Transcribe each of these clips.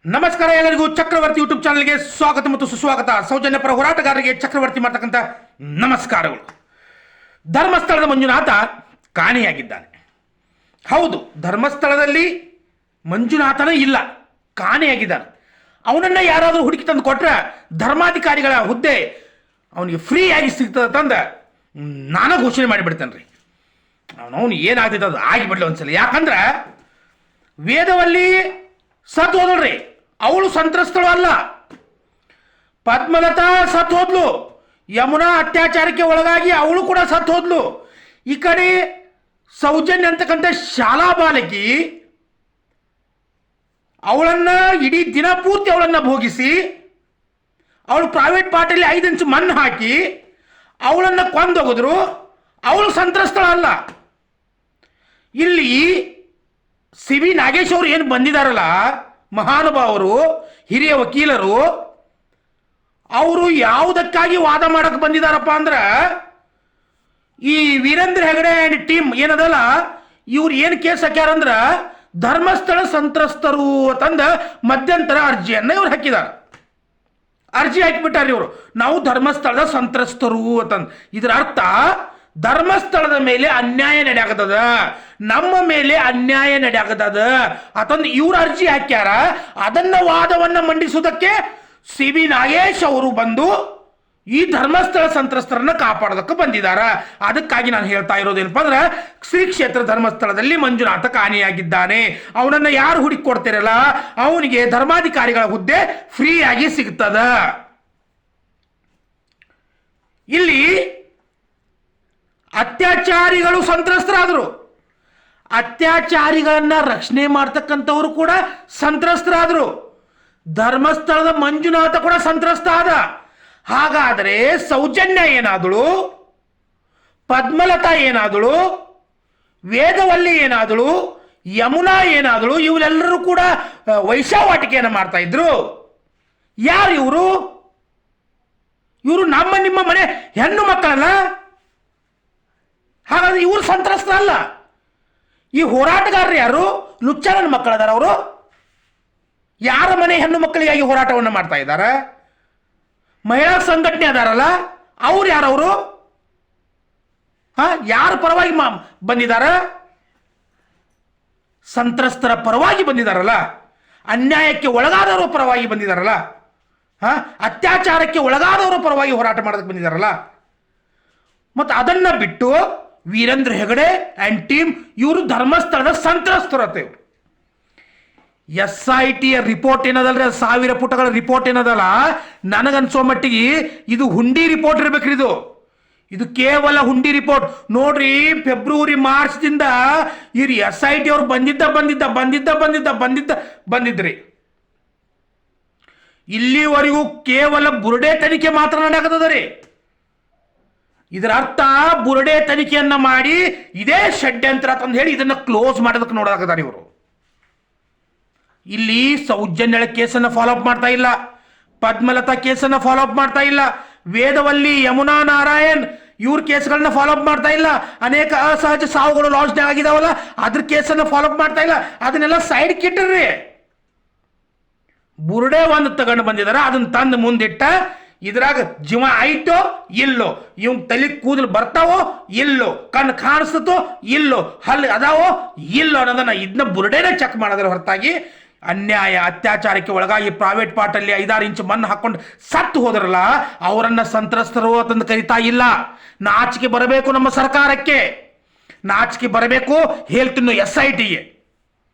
ನಮಸ್ಕಾರ ಎಲ್ಲರಿಗೂ ಚಕ್ರವರ್ತಿ ಯೂಟ್ಯೂಬ್ ಚಾನಲ್ಗೆ ಸ್ವಾಗತ ಮತ್ತು ಸುಸ್ವಾಗತ. ಸೌಜನ್ಯ ಪರ ಹೋರಾಟಗಾರರಿಗೆ ಚಕ್ರವರ್ತಿ ಮಾಡ್ತಕ್ಕಂಥ ನಮಸ್ಕಾರಗಳು. ಧರ್ಮಸ್ಥಳದ ಮಂಜುನಾಥ ಕಾಣೆಯಾಗಿದ್ದಾನೆ. ಹೌದು, ಧರ್ಮಸ್ಥಳದಲ್ಲಿ ಮಂಜುನಾಥನ ಇಲ್ಲ, ಕಾಣೆಯಾಗಿದ್ದಾನೆ. ಅವನನ್ನು ಯಾರಾದರೂ ಹುಡುಕಿ ತಂದು ಕೊಟ್ರೆ ಧರ್ಮಾಧಿಕಾರಿಗಳ ಹುದ್ದೆ ಅವನಿಗೆ ಫ್ರೀಯಾಗಿ ಸಿಗ್ತದೆ ತಂದ ನಾನು ಘೋಷಣೆ ಮಾಡಿಬಿಡ್ತೇನೆ ರೀ. ಅವನು ಏನಾಗ್ತೈತೆ ಅದು ಆಗಿಬಿಡ್ಲಿ ಒಂದ್ಸಲ. ಯಾಕಂದ್ರೆ ವೇದವಲ್ಲಿ ಸತ್ ಹೋದಳ್ರಿ, ಅವಳು ಸಂತ್ರಸ್ತಳು ಅಲ್ಲ. ಪದ್ಮಲತಾ ಸತ್ ಹೋದ್ಲು, ಯಮುನಾ ಅತ್ಯಾಚಾರಕ್ಕೆ ಒಳಗಾಗಿ ಅವಳು ಕೂಡ ಸತ್ ಹೋದ್ಲು. ಈ ಕಡೆ ಸೌಜನ್ಯ ಅಂತಕ್ಕಂಥ ಶಾಲಾ ಬಾಲಕಿ, ಅವಳನ್ನ ಇಡೀ ದಿನ ಪೂರ್ತಿ ಅವಳನ್ನ ಭೋಗಿಸಿ ಅವಳು ಪ್ರೈವೇಟ್ ಪಾರ್ಟಲ್ಲಿ 5 ಇಂಚು ಮಣ್ಣು ಹಾಕಿ ಅವಳನ್ನ ಕೊಂದೋಗಿದ್ರು. ಅವಳು ಸಂತ್ರಸ್ತಳ ಅಲ್ಲ. ಇಲ್ಲಿ ಸಿ ವಿ ನಾಗೇಶ್ ಅವರು ಏನು ಬಂದಿದ್ದಾರಲ್ಲ, ಮಹಾನುಭಾವರು, ಹಿರಿಯ ವಕೀಲರು, ಅವರು ಯಾವುದಕ್ಕಾಗಿ ವಾದ ಮಾಡಕ್ಕೆ ಬಂದಿದ್ದಾರಪ್ಪ ಅಂದ್ರೆ, ಈ ವೀರೇಂದ್ರ ಹೆಗಡೆ ಆ್ಯಂಡ್ ಟೀಮ್ ಏನದಲ್ಲ, ಇವ್ರು ಏನು ಕೇಸ್ ಹಾಕ್ಯಾರಂದ್ರೆ ಧರ್ಮಸ್ಥಳ ಸಂತ್ರಸ್ತರು ತಂದ ಮಧ್ಯಂತರ ಅರ್ಜಿಯನ್ನು ಇವ್ರು ಹಾಕಿದ್ದಾರೆ. ಅರ್ಜಿ ಹಾಕಿಬಿಟ್ಟಾರೆ ಇವರು, ನಾವು ಧರ್ಮಸ್ಥಳದ ಸಂತ್ರಸ್ತರು ಅಂತಂದು. ಇದರ ಅರ್ಥ ಧರ್ಮಸ್ಥಳದ ಮೇಲೆ ಅನ್ಯಾಯ ನಡೆಯಾಗತದ, ನಮ್ಮ ಮೇಲೆ ಅನ್ಯಾಯ ನಡೆಯಾಗತದ ಅಂತಂದು ಇವ್ರು ಅರ್ಜಿ ಹಾಕ್ಯಾರ. ಅದನ್ನ ವಾದವನ್ನ ಮಂಡಿಸುವುದಕ್ಕೆ ಸಿ ವಿ ನಾಗೇಶ್ ಅವರು ಬಂದು ಈ ಧರ್ಮಸ್ಥಳ ಸಂತ್ರಸ್ತರನ್ನ ಕಾಪಾಡೋದಕ್ಕೆ ಬಂದಿದ್ದಾರ. ಅದಕ್ಕಾಗಿ ನಾನು ಹೇಳ್ತಾ ಇರೋದೇನಪ್ಪ ಅಂದ್ರೆ, ಶ್ರೀ ಕ್ಷೇತ್ರ ಧರ್ಮಸ್ಥಳದಲ್ಲಿ ಮಂಜುನಾಥ ಕಾಣೆಯಾಗಿದ್ದಾನೆ. ಅವನನ್ನ ಯಾರು ಹುಡುಕಿ ಕೊಡ್ತಿರಲ್ಲ, ಅವನಿಗೆ ಧರ್ಮಾಧಿಕಾರಿಗಳ ಹುದ್ದೆ ಫ್ರೀ ಆಗಿ ಸಿಗ್ತದ. ಇಲ್ಲಿ ಅತ್ಯಾಚಾರಿಗಳು ಸಂತ್ರಸ್ತರಾದರು, ಅತ್ಯಾಚಾರಿಗಳನ್ನ ರಕ್ಷಣೆ ಮಾಡ್ತಕ್ಕಂಥವರು ಕೂಡ ಸಂತ್ರಸ್ತರಾದರು. ಧರ್ಮಸ್ಥಳದ ಮಂಜುನಾಥ ಕೂಡ ಸಂತ್ರಸ್ತ ಆದ. ಹಾಗಾದರೆ ಸೌಜನ್ಯ ಏನಾದಳು, ಪದ್ಮಲತಾ ಏನಾದಳು, ವೇದವಲ್ಲಿ ಏನಾದಳು, ಯಮುನಾ ಏನಾದಳು, ಇವರೆಲ್ಲರೂ ಕೂಡ ವೈಶಾವಾಟಿಕೆಯನ್ನು ಮಾಡ್ತಾ ಇದ್ರು. ಯಾರು ಇವರು? ಇವರು ನಮ್ಮ ನಿಮ್ಮ ಮನೆ ಹೆಣ್ಣು ಮಕ್ಕಳಲ್ಲ. ಹಾಗಾದ್ರೆ ಇವರು ಸಂತ್ರಸ್ತ ಅಲ್ಲ. ಈ ಹೋರಾಟಗಾರರು ಯಾರು? ಲುಚ್ಚಾರನ ಮಕ್ಕಳದಾರ ಅವರು. ಯಾರ ಮನೆ ಹೆಣ್ಣು ಮಕ್ಕಳಿಗಾಗಿ ಹೋರಾಟವನ್ನು ಮಾಡ್ತಾ ಇದ್ದಾರೆ? ಮಹಿಳಾ ಸಂಘಟನೆ ಅದಾರಲ್ಲ, ಅವ್ರು ಯಾರವರು? ಯಾರ ಪರವಾಗಿ ಬಂದಿದ್ದಾರೆ? ಸಂತ್ರಸ್ತರ ಪರವಾಗಿ ಬಂದಿದ್ದಾರಲ್ಲ, ಅನ್ಯಾಯಕ್ಕೆ ಒಳಗಾದವರ ಪರವಾಗಿ ಬಂದಿದ್ದಾರಲ್ಲ, ಅತ್ಯಾಚಾರಕ್ಕೆ ಒಳಗಾದವರ ಪರವಾಗಿ ಹೋರಾಟ ಮಾಡೋದಕ್ಕೆ ಬಂದಿದ್ದಾರಲ್ಲ. ಮತ್ತು ಅದನ್ನ ಬಿಟ್ಟು ವೀರೇಂದ್ರ ಹೆಗಡೆ ಆ್ಯಂಡ್ ಟೀಮ್ ಇವರು ಧರ್ಮಸ್ಥಳದ ಸಂತ್ರಸ್ತರತೆ. ಇವರು SIT ರಿಪೋರ್ಟ್ ಏನದಲ್ರಿ, 1000 ಪುಟಗಳ ರಿಪೋರ್ಟ್ ಏನದಲ್ಲ, ನನಗನ್ಸೋ ಮಟ್ಟಿಗೆ ಇದು ಹುಂಡಿ ರಿಪೋರ್ಟ್ ಇರ್ಬೇಕ್ರಿ. ಇದು ಕೇವಲ ಹುಂಡಿ ರಿಪೋರ್ಟ್ ನೋಡ್ರಿ. ಫೆಬ್ರವರಿ ಮಾರ್ಚ್ದಿಂದ ಇವ್ರು SIT ಅವ್ರು ಬಂದಿದ್ರಿ. ಇಲ್ಲಿವರೆಗೂ ಕೇವಲ ಬುರುಡೆ ತನಿಖೆ ಮಾತ್ರ ನಡೆಯಕತ್ತದ ರೀ. ಇದರ ಅರ್ಥ ಬುರುಡೆ ತನಿಖೆಯನ್ನ ಮಾಡಿ ಇದೇ ಷಡ್ಯಂತ್ರ ಅಂತ ಹೇಳಿ ಇದನ್ನ ಕ್ಲೋಸ್ ಮಾಡೋದಕ್ಕೆ ನೋಡಾಕತ್ತಾರೆ ಇವರು. ಇಲ್ಲಿ ಸೌಜನ್ಯಳ ಕೇಸನ್ನು ಫಾಲೋ ಅಪ್ ಮಾಡ್ತಾ ಇಲ್ಲ, ಪದ್ಮಲತಾ ಕೇಸನ್ನು ಫಾಲೋ ಅಪ್ ಮಾಡ್ತಾ ಇಲ್ಲ, ವೇದವಲ್ಲಿ, ಯಮುನಾ ನಾರಾಯಣ್ ಇವ್ರ ಕೇಸ್ಗಳನ್ನ ಫಾಲೋ ಅಪ್ ಮಾಡ್ತಾ ಇಲ್ಲ. ಅನೇಕ ಅಸಹಜ ಸಾವುಗಳು ಲಾಸ್ಟ್ ಆಗಿದಾವಲ್ಲ, ಅದ್ರ ಕೇಸನ್ನು ಫಾಲೋ ಅಪ್ ಮಾಡ್ತಾ ಇಲ್ಲ. ಅದನ್ನೆಲ್ಲ ಸೈಡ್ ಕಿಟ್ಟರ್ರಿ. ಬುರುಡೆ ಒಂದು ತಗೊಂಡು ಬಂದಿದಾರ, ಅದನ್ನ ತಂದು ಮುಂದಿಟ್ಟ ಇದ್ರಾಗ ಜೀವ ಆಯ್ತೋ ಇಲ್ಲೋ, ಇವ್ ತಲೆ ಕೂದಲು ಬರ್ತಾವೋ ಇಲ್ಲೋ, ಕಣ್ಣು ಕಾಣಿಸ್ತೋ ಇಲ್ಲೋ, ಹಲ್ಲು ಅದಾವೋ ಇಲ್ಲೋ ಅನ್ನೋದನ್ನ ಇದನ್ನ ಬುರುಡೆನೇ ಚೆಕ್ ಮಾಡೋದ್ರ ಹೊರತಾಗಿ ಅನ್ಯಾಯ ಅತ್ಯಾಚಾರಕ್ಕೆ ಒಳಗಾಗಿ ಪ್ರೈವೇಟ್ ಪಾರ್ಟಲ್ಲಿ 5-6 ಇಂಚು ಮಣ್ಣು ಹಾಕೊಂಡು ಸತ್ತು ಹೋದ್ರಲ್ಲ, ಅವರನ್ನ ಸಂತ್ರಸ್ತರು ಅಂತಂದು ಕರಿತಾ ಇಲ್ಲ. ನಾಚಿಕೆ ಬರಬೇಕು ನಮ್ಮ ಸರ್ಕಾರಕ್ಕೆ, ನಾಚಿಕೆ ಬರಬೇಕು. ಹೇಳ್ತೀನಿ SITಗೆ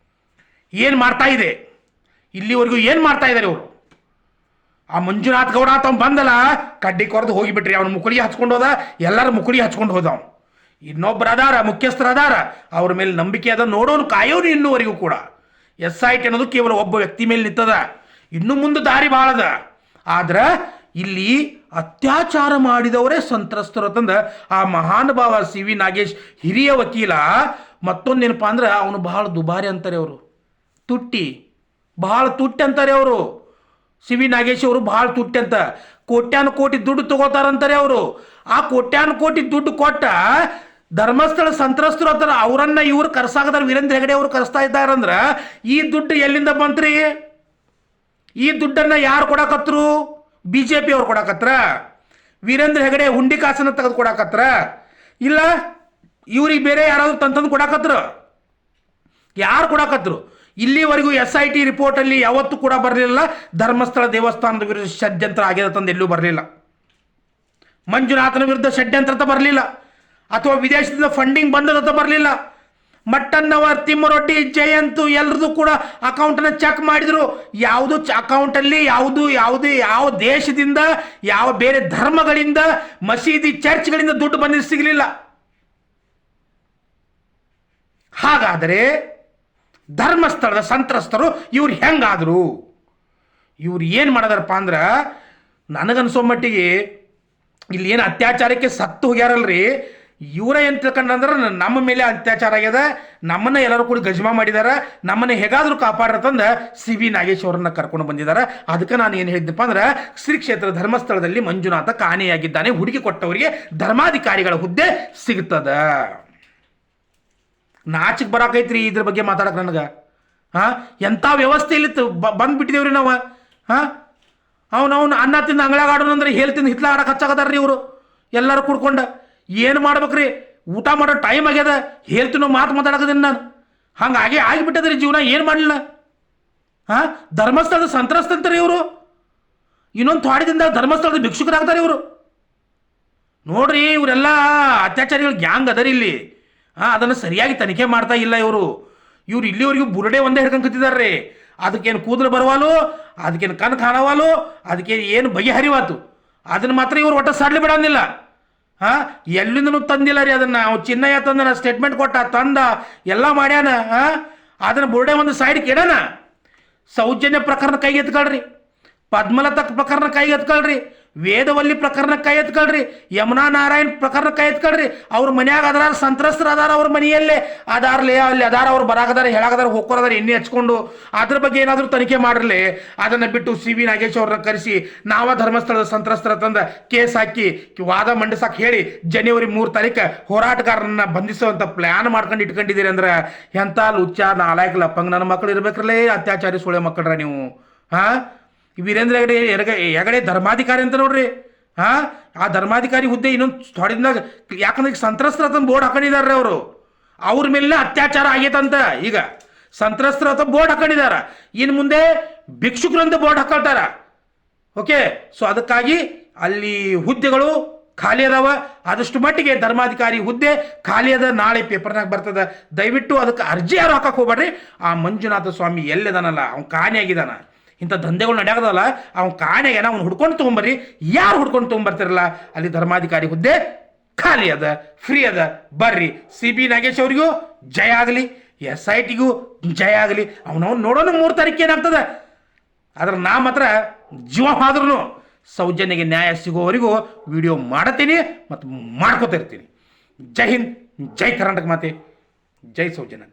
ಏನು ಮಾಡ್ತಾ ಇದೆ, ಇಲ್ಲಿವರೆಗೂ ಏನು ಮಾಡ್ತಾ ಇದ್ದಾರೆ ಇವರು. ಆ ಮಂಜುನಾಥ್ ಗೌಡ ಅಂತ ಬಂದಲ್ಲ, ಕಡ್ಡಿ ಕೊರೆದು ಹೋಗಿಬಿಟ್ರಿ. ಅವನು ಮುಕುಳಿಗೆ ಹಚ್ಕೊಂಡು ಹೋದ, ಎಲ್ಲರೂ ಮುಕುಳಿಗೆ ಹಚ್ಕೊಂಡು ಹೋದ. ಅವನು ಇನ್ನೊಬ್ಬರು ಅದಾರ, ಮುಖ್ಯಸ್ಥರು ಅದಾರ, ಅವ್ರ ಮೇಲೆ ನಂಬಿಕೆ ಅದ, ನೋಡೋನು ಕಾಯೋನು ಇನ್ನೂವರೆಗೂ ಕೂಡ. SIT ಅನ್ನೋದು ಕೇವಲ ಒಬ್ಬ ವ್ಯಕ್ತಿ ಮೇಲೆ ನಿಂತದ, ಇನ್ನು ಮುಂದೆ ದಾರಿ ಭಾಳದ. ಆದ್ರೆ ಇಲ್ಲಿ ಅತ್ಯಾಚಾರ ಮಾಡಿದವರೇ ಸಂತ್ರಸ್ತರು ಅಂತಂದ ಆ ಮಹಾನುಭಾವ ಸಿ ವಿ ನಾಗೇಶ್ ಹಿರಿಯ ವಕೀಲ. ಮತ್ತೊಂದೇನಪ್ಪ ಅಂದ್ರೆ ಅವನು ಬಹಳ ದುಬಾರಿ ಅಂತಾರೆ ಅವರು, ಬಹಳ ತುಟ್ಟಿ ಅಂತಾರೆ ಅವರು. ಸಿ ವಿ ನಾಗೇಶ್ ಅವರು ಬಹಳ ತುಟ್ಟಿ ಅಂತ, ಕೋಟ್ಯಾನು ಕೋಟಿ ದುಡ್ಡು ತಗೋತಾರಂತಾರೆ ಅವರು. ಆ ಕೋಟ್ಯಾನು ಕೋಟಿ ದುಡ್ಡು ಕೊಟ್ಟ ಧರ್ಮಸ್ಥಳ ಸಂತ್ರಸ್ತರು ಅಂತಾರೆ, ಅವರನ್ನ ಇವ್ರು ಕರ್ಸಾಗದಾರ, ವೀರೇಂದ್ರ ಹೆಗಡೆ ಅವರು ಕರೆಸ್ತಾ ಇದ್ದಾರಂದ್ರ ಈ ದುಡ್ಡು ಎಲ್ಲಿಂದ ಬಂತ್ರಿ? ಈ ದುಡ್ಡನ್ನು ಯಾರು ಕೊಡಕತ್ರು? BJP ಅವ್ರು ಕೊಡಕತ್ರ? ವೀರೇಂದ್ರ ಹೆಗಡೆ ಹುಂಡಿ ಕಾಸನ್ನು ತೆಗೆದು ಕೊಡಕತ್ರ? ಇಲ್ಲ ಇವ್ರಿಗೆ ಬೇರೆ ಯಾರಾದರೂ ತಂದು ಕೊಡಕತ್ರ? ಯಾರು ಕೊಡಕತ್ರು? ಇಲ್ಲಿವರೆಗೂ SIT ರಿಪೋರ್ಟಲ್ಲಿ ಯಾವತ್ತೂ ಕೂಡ ಬರಲಿಲ್ಲ ಧರ್ಮಸ್ಥಳ ದೇವಸ್ಥಾನದ ವಿರುದ್ಧ ಷಡ್ಯಂತ್ರ ಆಗಿದೆ ತಂದು ಎಲ್ಲೂ ಬರಲಿಲ್ಲ. ಮಂಜುನಾಥನ ವಿರುದ್ಧ ಷಡ್ಯಂತ್ರ ಅಂತ ಬರಲಿಲ್ಲ, ಅಥವಾ ವಿದೇಶದಿಂದ ಫಂಡಿಂಗ್ ಬಂದದಂತ ಬರಲಿಲ್ಲ. ಮಟ್ಟಣ್ಣವರ್, ತಿಮ್ಮರೊಡ್ಡಿ, ಜಯಂತು ಎಲ್ಲರದು ಕೂಡ ಅಕೌಂಟನ್ನ ಚೆಕ್ ಮಾಡಿದ್ರು. ಯಾವುದು ಅಕೌಂಟಲ್ಲಿ ಯಾವ ದೇಶದಿಂದ ಯಾವ ಬೇರೆ ಧರ್ಮಗಳಿಂದ ಮಸೀದಿ ಚರ್ಚ್ಗಳಿಂದ ದುಡ್ಡು ಬಂದಿದ್ದು ಸಿಗಲಿಲ್ಲ. ಹಾಗಾದರೆ ಧರ್ಮಸ್ಥಳದ ಸಂತ್ರಸ್ತರು ಇವ್ರು ಹೆಂಗಾದ್ರು? ಇವ್ರು ಏನು ಮಾಡಿದಾರಪ್ಪ ಅಂದ್ರೆ, ನನಗನ್ಸೋ ಮಟ್ಟಿಗೆ ಇಲ್ಲಿ ಏನು ಅತ್ಯಾಚಾರಕ್ಕೆ ಸತ್ತು ಹೋಗ್ಯಾರಲ್ರಿ, ಇವರ ಏನು ತಿಳ್ಕೊಂಡ್ರೆ ನಮ್ಮ ಮೇಲೆ ಅತ್ಯಾಚಾರ ಆಗ್ಯದ, ನಮ್ಮನ್ನ ಎಲ್ಲರೂ ಕೂಡ ಗಜಮಾ ಮಾಡಿದಾರ, ನಮ್ಮನ್ನ ಹೇಗಾದರೂ ಕಾಪಾಡ್ರತಂದ CB ನಾಗೇಶ್ ಅವರನ್ನ ಕರ್ಕೊಂಡು ಬಂದಿದ್ದಾರೆ. ಅದಕ್ಕೆ ನಾನು ಏನು ಹೇಳಿದ್ದಪ್ಪ ಅಂದ್ರೆ, ಶ್ರೀ ಕ್ಷೇತ್ರ ಧರ್ಮಸ್ಥಳದಲ್ಲಿ ಮಂಜುನಾಥ ಕಾಣೆಯಾಗಿದ್ದಾನೆ, ಹುಡುಗಿ ಕೊಟ್ಟವರಿಗೆ ಧರ್ಮಾಧಿಕಾರಿಗಳ ಹುದ್ದೆ ಸಿಗ್ತದ. ನಾಚಿಕ್ ಬರಾಕೈತ್ರಿ ಇದ್ರ ಬಗ್ಗೆ ಮಾತಾಡಕ್ಕೆ ನನಗೆ. ಎಂಥ ವ್ಯವಸ್ಥೆಯಲ್ಲಿ ಬಂದ್ಬಿಟ್ಟಿದೇವ್ರಿ ನಾವು. ಅವನವನು ಅನ್ನ ತಿಂದು ಅಂಗಳಾಗ ಆಡೋಣ ಅಂದ್ರೆ ಹೇಳಿ ತಿಂದು ಹಿತ್ಲ ಆಡಕ್ಕೆ ಹಚ್ಚಾಕತ್ತಾರ್ರಿ ಇವರು ಎಲ್ಲರೂ ಕುಡ್ಕೊಂಡು. ಏನು ಮಾಡ್ಬೇಕ್ರಿ? ಊಟ ಮಾಡೋ ಟೈಮ್ ಆಗ್ಯದ, ಹೇಳ್ತೀನೋ ಮಾತು ಮಾತಾಡಕದೀನಿ ನಾನು. ಹಂಗಾಗಿ ಆಗಿಬಿಟ್ಟದ್ರಿ ಜೀವನ. ಏನು ಮಾಡಲಿಲ್ಲ? ಧರ್ಮಸ್ಥಳದ ಸಂತ್ರಸ್ತಂತಾರೆ ಇವರು. ಇನ್ನೊಂದು ಥಾಡಿದಿಂದ ಧರ್ಮಸ್ಥಳದ ಭಿಕ್ಷುಕರಾಗ್ತಾರೆ ಇವರು. ನೋಡ್ರಿ, ಇವರೆಲ್ಲ ಅತ್ಯಾಚಾರಿಗಳು ಗ್ಯಾಂಗ್ ಅದರಿ ಇಲ್ಲಿ. ಅದನ್ನು ಸರಿಯಾಗಿ ತನಿಖೆ ಮಾಡ್ತಾ ಇಲ್ಲ ಇವರು. ಇಲ್ಲಿವರೆಗೂ ಬುರುಡೆ ಒಂದೇ ಹಿಡ್ಕೊಂಡು ಕೂತಿದಾರ್ರಿ. ಅದಕ್ಕೇನು ಕೂದಲು ಬರವಾಲು, ಅದಕ್ಕೇನು ಕಣ್ ಕಾಣವಾಲು, ಅದಕ್ಕೇನು ಏನು ಬಗೆಹರಿವಾತು, ಅದನ್ನು ಮಾತ್ರ ಇವರು ಒಟ್ಟು ಸಾಡ್ಲಿ ಬಿಡೋದಿಲ್ಲ. ಎಲ್ಲಿಂದನೂ ತಂದಿಲ್ಲ ರೀ ಅದನ್ನು. ಅವು ಚಿನ್ನಯ್ಯ ತಂದನ, ಸ್ಟೇಟ್ಮೆಂಟ್ ಕೊಟ್ಟ, ತಂದ, ಎಲ್ಲ ಮಾಡ್ಯಾನ. ಅದನ್ನು ಬುರುಡೆ ಒಂದು ಸೈಡ್ಗೆ ಇಡೋಣ. ಸೌಜನ್ಯ ಪ್ರಕರಣ ಕೈಗೆ ಎತ್ಕೊಳ್ರಿ, ಪದ್ಮಲತಾ ಪ್ರಕರಣ ಕೈಗೆ ಎತ್ಕೊಳ್ರಿ, ವೇದವಲ್ಲಿ ಪ್ರಕರಣ ಕೈ ಎತ್ಕೊಳ್ರಿ, ಯಮುನಾ ನಾರಾಯಣ್ ಪ್ರಕರಣ ಕೈ ಎತ್ಕೊಳ್ರಿ. ಅವ್ರ ಮನ್ಯಾಗ ಅದಾರ, ಸಂತ್ರಸ್ತರ ಅದಾರ, ಅವ್ರ ಮನೆಯಲ್ಲೇ ಅದಾರ್ಲಿ, ಅಲ್ಲಿ ಅದಾರ, ಅವ್ರು ಬರಾಕದಾರ, ಹೇಳಾಕದಾರ, ಹೋಗೋದಾರ, ಎಣ್ಣೆ ಹಚ್ಕೊಂಡು. ಅದ್ರ ಬಗ್ಗೆ ಏನಾದರೂ ತನಿಖೆ ಮಾಡಿರಲಿ. ಅದನ್ನು ಬಿಟ್ಟು CB ನಾಗೇಶ್ ಅವ್ರನ್ನ ಕರೆಸಿ ನಾವ ಧರ್ಮಸ್ಥಳದ ಸಂತ್ರಸ್ತರ ತಂದ ಕೇಸ್ ಹಾಕಿ ವಾದ ಮಂಡಿಸಕ್ಕೆ ಹೇಳಿ ಜನವರಿ 3 ತಾರೀಕು ಹೋರಾಟಗಾರರನ್ನ ಬಂಧಿಸುವಂಥ ಪ್ಲ್ಯಾನ್ ಮಾಡ್ಕೊಂಡು ಇಟ್ಕೊಂಡಿದ್ದೀರಿ ಅಂದ್ರೆ ಎಂಥ ಲುಚ್ಚ ನಾಲಾಯಕ ಲಪ್ಪಂಗ ನನ್ನ ಮಕ್ಕಳು ಇರ್ಬೇಕ್ರಲ್ಲೇ ಅತ್ಯಾಚಾರಿ ಸುಳೆ ಮಕ್ಕಳ್ರ ನೀವು. ವೀರೇಂದ್ರ ಹೆಗಡೆ ಧರ್ಮಾಧಿಕಾರಿ ಅಂತ ನೋಡ್ರಿ. ಆ ಧರ್ಮಾಧಿಕಾರಿ ಹುದ್ದೆ ಇನ್ನೊಂದು ಥೋಡಿದಾಗ, ಯಾಕಂದ್ರೆ ಈಗ ಸಂತ್ರಸ್ತರ ಅಂತ ಬೋರ್ಡ್ ಹಾಕೊಂಡಿದ್ದಾರೆ ಅವರು. ಅವ್ರ ಮೇಲೆ ಅತ್ಯಾಚಾರ ಆಗೈತಂತ ಈಗ ಸಂತ್ರಸ್ತರ ಅಂತ ಬೋರ್ಡ್ ಹಾಕೊಂಡಿದಾರ. ಇನ್ನು ಮುಂದೆ ಭಿಕ್ಷುಕರು ಅಂತ ಬೋರ್ಡ್ ಹಾಕೊಳ್ತಾರ. ಓಕೆ, ಸೊ ಅದಕ್ಕಾಗಿ ಅಲ್ಲಿ ಹುದ್ದೆಗಳು ಖಾಲಿ ಅದಾವ. ಆದಷ್ಟು ಮಟ್ಟಿಗೆ ಧರ್ಮಾಧಿಕಾರಿ ಹುದ್ದೆ ಖಾಲಿ ಅದ, ನಾಳೆ ಪೇಪರ್ನಾಗ ಬರ್ತದ. ದಯವಿಟ್ಟು ಅದಕ್ಕೆ ಅರ್ಜಿ ಯಾರು ಹಾಕಕ್ಕೆ ಹೋಗ್ಬೇಡ್ರಿ. ಆ ಮಂಜುನಾಥ ಸ್ವಾಮಿ ಎಲ್ಲಿದಾನಲ್ಲ, ಅವ್ನು ಕಾಣೆಯಾಗಿದ್ದಾನ. ಇಂಥ ದಂಧೆಗಳು ನಡೆಯೋದಲ್ಲ, ಅವ್ನು ಕಾಣೆಗೇನ, ಅವ್ನು ಹುಡ್ಕೊಂಡು ತೊಗೊಂಬರ್ರಿ. ಯಾರು ಹುಡ್ಕೊಂಡು ತೊಗೊಂಬರ್ತಿರಲ್ಲ, ಅಲ್ಲಿ ಧರ್ಮಾಧಿಕಾರಿ ಹುದ್ದೆ ಖಾಲಿ ಅದ, ಫ್ರೀ ಅದ, ಬರ್ರಿ. CB ನಾಗೇಶ್ ಅವರಿಗೂ ಜಯ ಆಗಲಿ, SITಗೂ ಜಯ ಆಗಲಿ. ಅವನವ್ನು ನೋಡೋಣ 3 ತಾರೀಕು ಏನಾಗ್ತದೆ. ಆದ್ರೆ ನಾ ಮಾತ್ರ ಜೀವ ಆದ್ರೂ ಸೌಜನ್ಯಗೆ ನ್ಯಾಯ ಸಿಗೋವರೆಗೂ ವಿಡಿಯೋ ಮಾಡತ್ತೀನಿ ಮತ್ತು ಮಾಡ್ಕೋತಾ ಇರ್ತೀನಿ. ಜೈ ಹಿಂದ್, ಜೈ ಕರ್ನಾಟಕ ಮಾತೆ, ಜೈ ಸೌಜನ್ಯ.